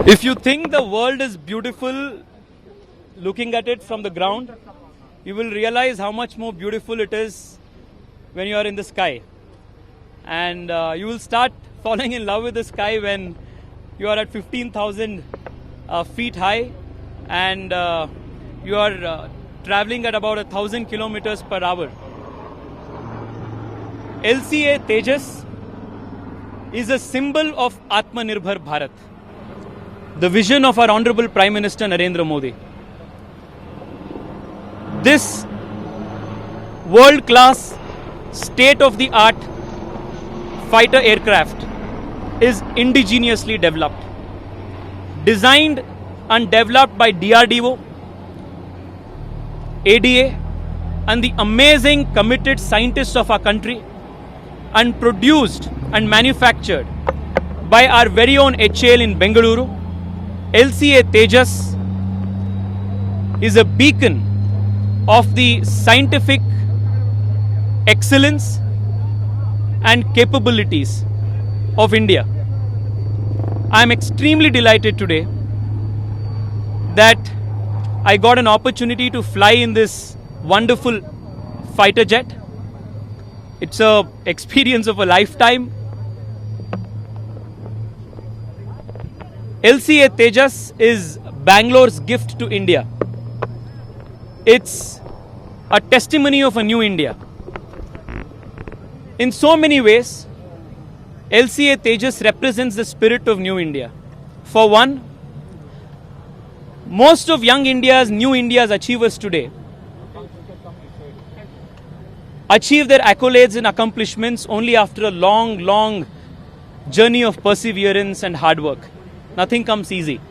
If you think the world is beautiful looking at it from the ground, you will realize how much more beautiful it is when you are in the sky. And you will start falling in love with the sky when you are at 15,000 feet high and you are traveling at about 1,000 kilometers per hour. LCA Tejas is a symbol of Atmanirbhar Bharat, the vision of our Honorable Prime Minister Narendra Modi. This world-class, state-of-the-art fighter aircraft is indigenously developed, designed and developed by DRDO, ADA, and the amazing committed scientists of our country, and produced and manufactured by our very own HAL in Bengaluru. LCA Tejas is a beacon of the scientific excellence and capabilities of India. I am extremely delighted today that I got an opportunity to fly in this wonderful fighter jet. It's an experience of a lifetime. LCA Tejas is Bangalore's gift to India. It's a testimony of a new India. In so many ways, LCA Tejas represents the spirit of New India. For one, most of young India's, New India's achievers today achieve their accolades and accomplishments only after a long journey of perseverance and hard work. Nothing comes easy.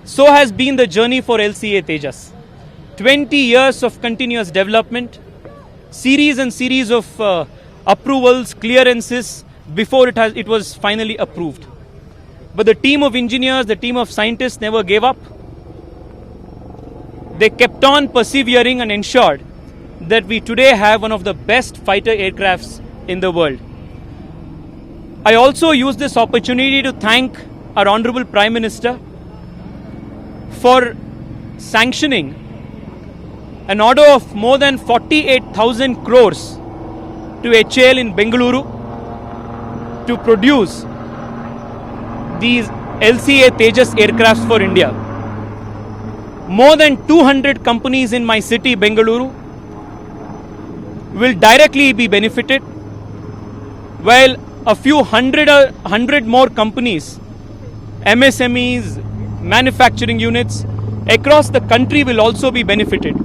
So has been the journey for LCA Tejas. 20 years of continuous development, series and series of approvals, clearances before it was finally approved. But the team of engineers, the team of scientists never gave up. They kept on persevering and ensured that we today have one of the best fighter aircrafts in the world. I also use this opportunity to thank our Honorable Prime Minister for sanctioning an order of more than 48,000 crores to HAL in Bengaluru to produce these LCA Tejas aircrafts for India. More than 200 companies in my city, Bengaluru, will directly be benefited, while a few hundred more companies, MSMEs, manufacturing units across the country will also be benefited.